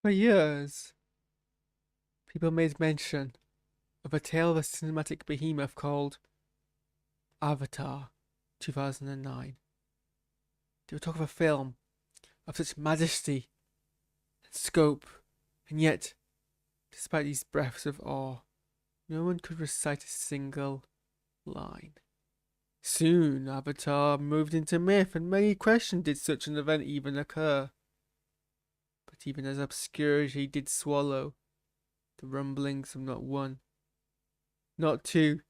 For years, people made mention of a tale of a cinematic behemoth called Avatar 2009. They would talk of a film of such majesty and scope, and yet, despite these breaths of awe, no one could recite a single line. Soon, Avatar moved into myth, and many questioned did such an event even occur. But even as obscurity did swallow the rumblings of not one, not two,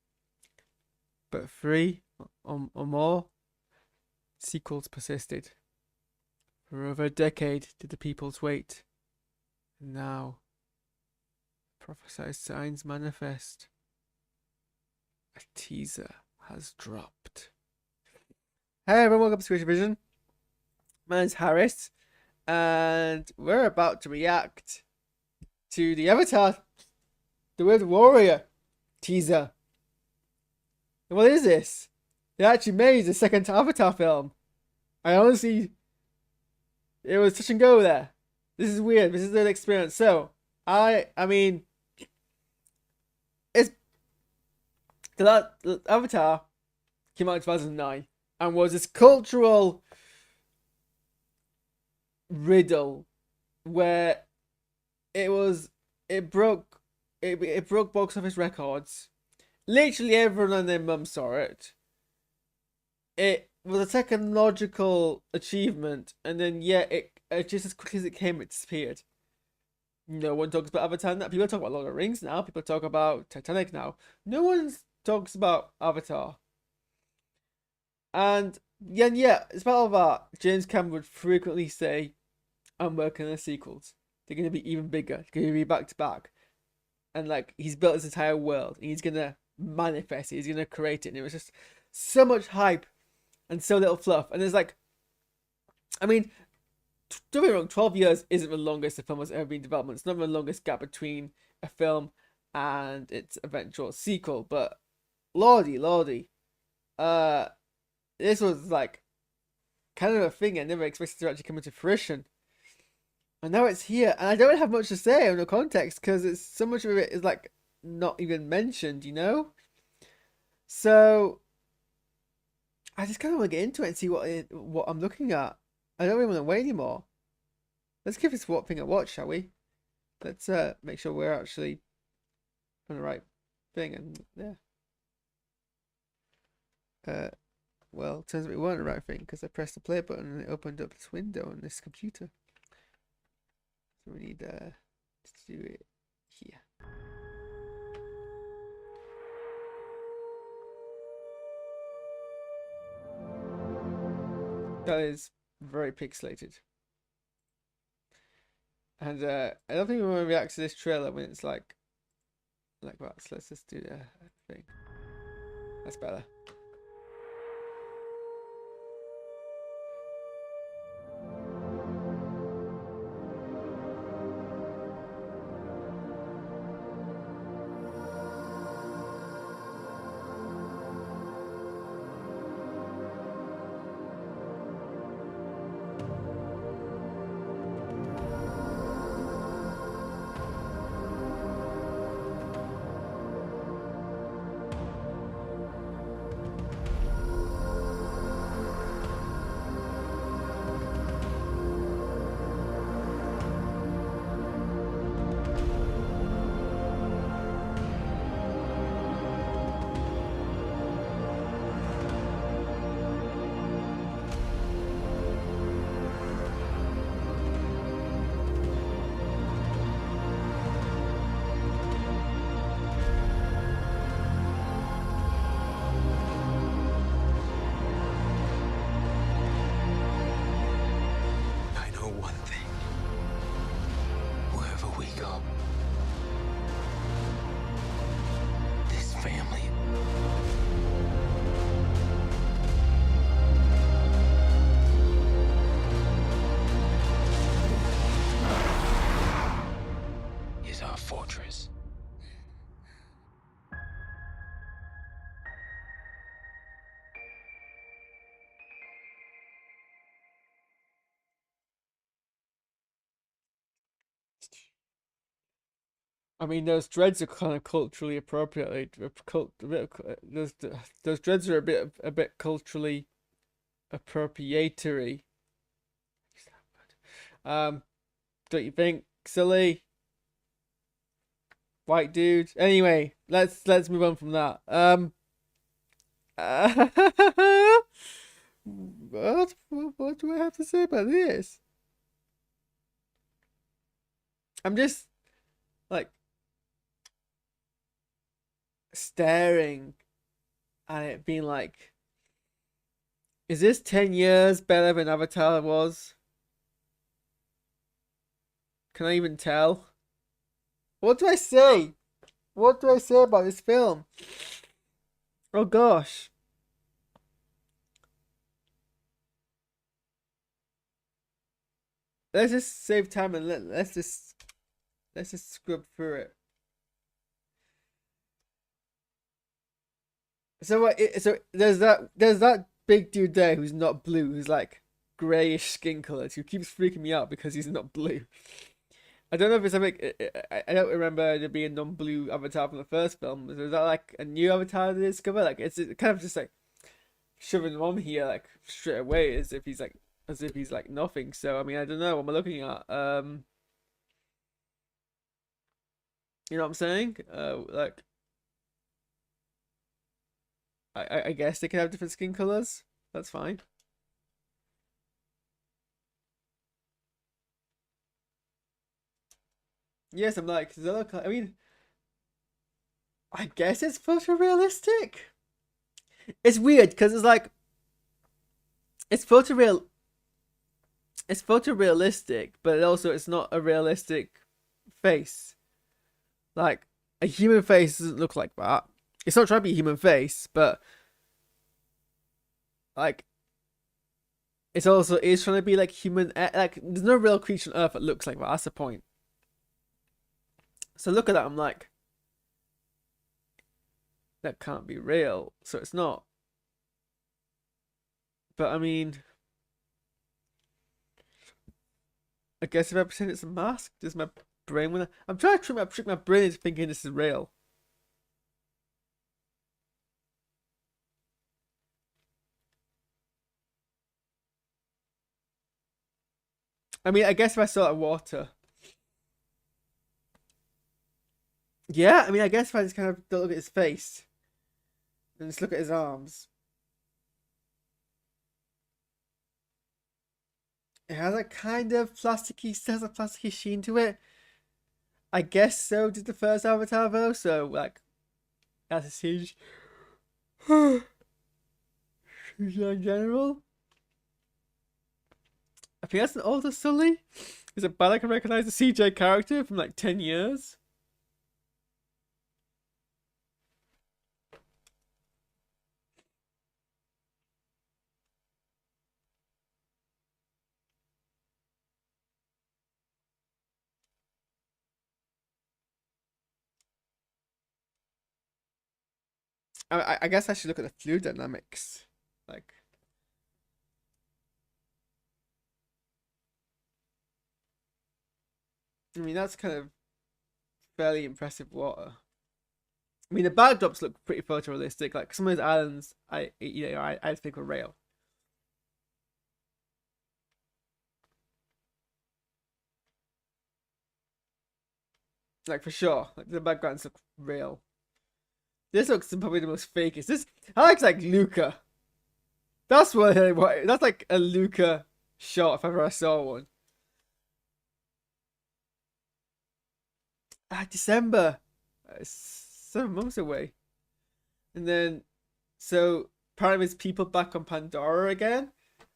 but three or more sequels persisted. For over a decade did the peoples wait, and now prophesied signs manifest. A teaser has dropped. Hey everyone, welcome to SquishiVision. My name's Harris, and we're about to react to the Avatar, the Word Warrior teaser. And what is this? They actually made a second Avatar film. I honestly, it was touch and go there. This is weird. This is an experience. So, I mean, it's the Avatar came out in 2009 and was this cultural riddle where it broke box office records. Literally everyone and their mum saw it. It was a technological achievement, and then it just as quickly as it came, it disappeared. No one talks about Avatar now. People talk about Lord of the Rings now. People talk about Titanic now. No one talks about Avatar. And as part of that, James Cameron would frequently say, "I'm working on the sequels. They're going to be even bigger. They're going to be back to back." And like he's built this entire world, and he's going to manifest it. He's going to create it. And it was just so much hype and so little fluff. And there's like, I mean, don't get me wrong, 12 years isn't the longest a film has ever been in development. It's not the longest gap between a film and its eventual sequel. But lordy, this was like kind of a thing I never expected to actually come into fruition. And now it's here, and I don't have much to say on the context because it's so much of it is like not even mentioned, you know. So I just kind of want to get into it and see what I'm looking at. I don't really want to wait anymore. Let's give this thing a watch, shall we? Let's make sure we're actually on the right thing. And well, it turns out we weren't the right thing because I pressed the play button and it opened up this window on this computer. So we need to do it here. That is very pixelated. And I don't think we want to react to this trailer when it's like that. So let's just do the thing. That's better. I mean, those dreads are kind of culturally appropriate. Those dreads are a bit culturally appropriatory. Don't you think, silly white dude? Anyway, let's move on from that. What do I have to say about this? I'm just like staring at it, being like, is this 10 years better than Avatar was? Can I even tell? What do I say? What do I say about this film? Oh gosh. Let's just save time and let's just scrub through it. So what? So there's that big dude there who's not blue, who's like grayish skin colors, who keeps freaking me out because he's not blue. I don't know if it's something. I don't remember there being non-blue avatar from the first film. Is that like a new avatar to discover? Like it's kind of just like shoving him on here like straight away as if he's like nothing. So I mean I don't know what am I looking at. You know what I'm saying? Like I guess they can have different skin colors. That's fine. Yes, I'm like, does that look like, I mean, I guess it's photorealistic. It's weird because it's like it's photoreal it's photorealistic, but also it's not a realistic face. Like a human face doesn't look like that. It's not trying to be a human face, but like it's trying to be like human. Like there's no real creature on Earth that looks like that. That's the point. So look at that. I'm like, that can't be real. So it's not. But I mean, I guess if I pretend it's a mask, does my brain wanna? I'm trying to trick my brain into thinking this is real. I mean, I guess if I saw that water. Yeah, I mean, I guess if I just kind of don't look at his face and just look at his arms, it has a kind of plasticky, still has a plasticky sheen to it. I guess so did the first Avatar though, so like that's a huge in general. I think that's an older Sully. Is it bad I can recognize the CJ character from like 10 years? I guess I should look at the fluid dynamics. Like, I mean, that's kind of fairly impressive water. I mean, the backdrops look pretty photorealistic. Like some of those islands, I think are real. Like for sure, like the backgrounds look real. This looks probably the most fakest. This I like Luca. That's what that's like a Luca shot if ever I saw one. December. 7 months away. And then, so apparently there's people back on Pandora again.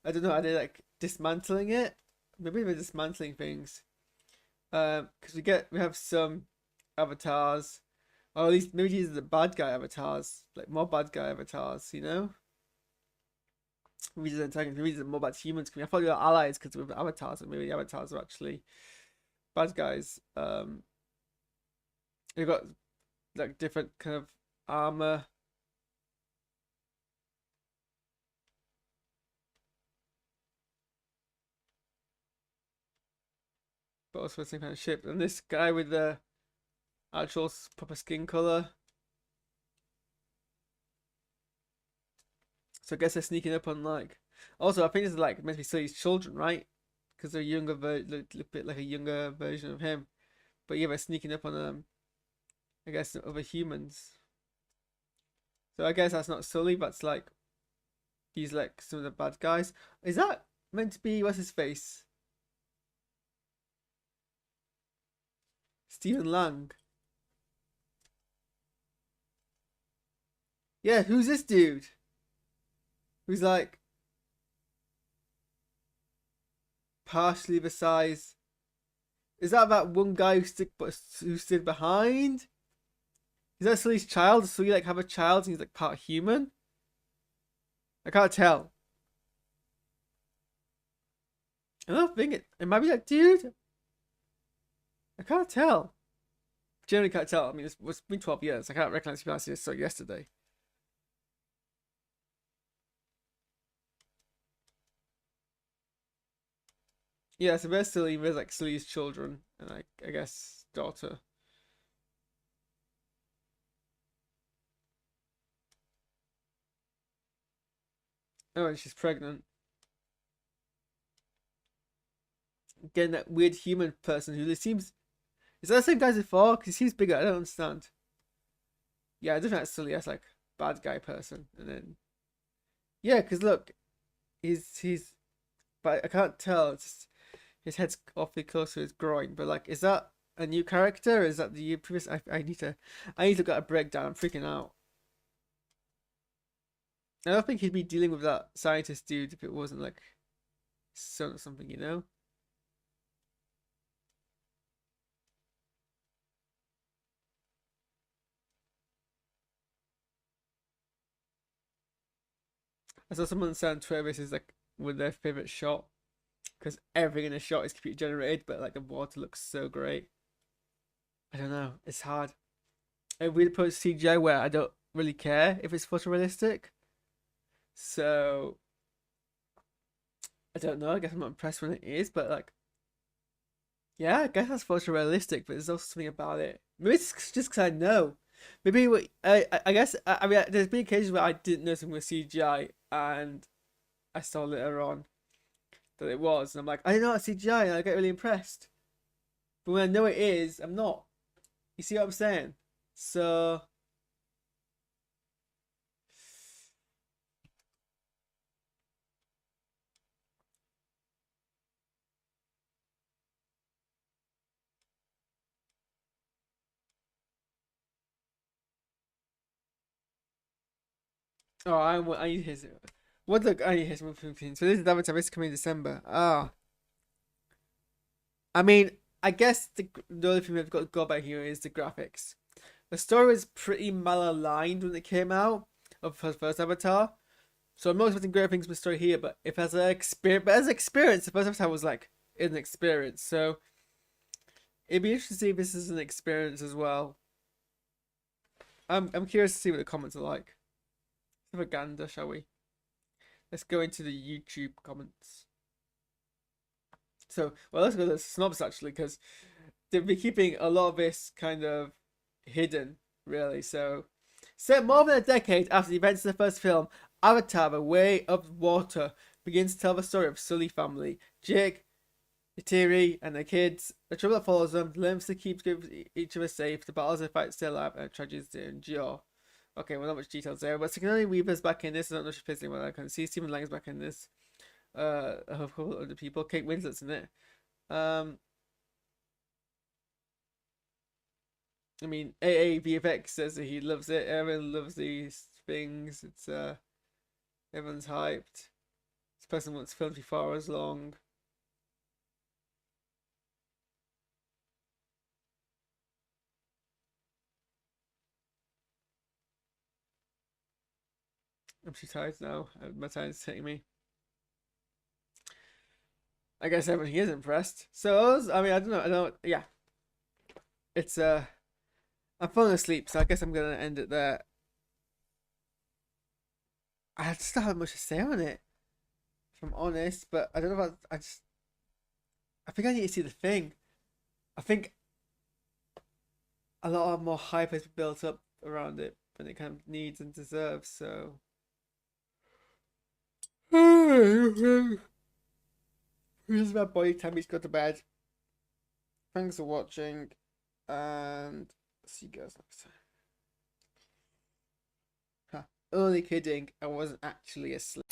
I don't know, are they like dismantling it? Maybe they're dismantling things. Because we have some avatars, or at least maybe these are the bad guy avatars, like more bad guy avatars, you know? Maybe these are antagonists, maybe these are more bad humans. I thought they were allies because we're avatars, and maybe the avatars are actually bad guys. They've got like different kind of armor. But also the same kind of ship. And this guy with the actual proper skin color. So I guess they're sneaking up on like. Also, I think this is like meant to be Sully's children, right? Because they're younger, look a bit like a younger version of him. But yeah, they're sneaking up on I guess other humans. So I guess that's not Sully. That's like he's like some of the bad guys. Is that meant to be what's his face? Stephen Lang. Yeah, who's this dude? Who's like partially the size. Is that one guy who stood behind? Is that Sully's child? Does Sully like have a child and he's like part human? I can't tell. I don't think it might be that dude. I can't tell. Generally can't tell. I mean, it's been 12 years. I can't recognize people I saw yesterday. Yeah, so there's like Sully's children and like I guess daughter. Oh, and she's pregnant. Again, that weird human person who seems. Is that the same guy as before? Because he seems bigger. I don't understand. Yeah, I don't think that's Sully. That's like bad guy person. And then. Yeah, because look. He's. But I can't tell. It's just, his head's awfully close to his groin. But like, is that a new character? Or is that the previous? I need to get a breakdown. I'm freaking out. I don't think he'd be dealing with that scientist dude if it wasn't like son or something, you know? I saw someone say on Twitter this is like with their favorite shot because everything in the shot is computer generated, but like the water looks so great. I don't know, it's hard. I really put CGI where I don't really care if it's photorealistic, so I don't know. I guess I'm not impressed when it is, but like, yeah, I guess that's photorealistic, but there's also something about it. Maybe it's just because I know. Maybe I guess I mean there's been occasions where I didn't know something was CGI and I saw later on that it was, and I'm like, I didn't know it's CGI, and I get really impressed. But when I know it is, I'm not. You see what I'm saying? So oh, I need to hear some. What look? I need to hear some things. So this is Avatar. This is coming in December. Ah, I mean, I guess the only thing we've got to go about here is the graphics. The story was pretty malaligned when it came out of first Avatar. So I'm not expecting great things from the story here, but if as an experience, the first Avatar was like an experience. So it'd be interesting to see if this is an experience as well. I'm curious to see what the comments are like. Let's have a gander, shall we? Let's go into the YouTube comments. So, well, let's go to the snobs actually, because they've been keeping a lot of this kind of hidden, really. So, set more than a decade after the events of the first film, Avatar: The Way of Water begins to tell the story of Sully family, Jake, Neytiri, and their kids. The trouble that follows them, dilemmas to keep each other safe, the battles they fight to stay alive, and the tragedies they endure. Okay, well, not much details there, but Sigourney Weaver's back in this. I don't know if she plays anyone I can see. Stephen Lang's back in this. A couple other people. Kate Winslet's in it. I mean, AAVFX says that he loves it. Everyone loves these things. It's everyone's hyped. This person wants filmed 4 hours long. I'm too tired now. My time's hitting me. I guess everyone is impressed. So I mean, I don't know. I don't. Yeah, it's I'm falling asleep, so I guess I'm gonna end it there. I just don't have much to say on it, if I'm honest. But I don't know about. I think I need to see the thing. I think a lot more hype has been built up around it than it kind of needs and deserves. So this is my boy. Time he's go to bed. Thanks for watching, and see you guys next time. Only kidding. I wasn't actually asleep.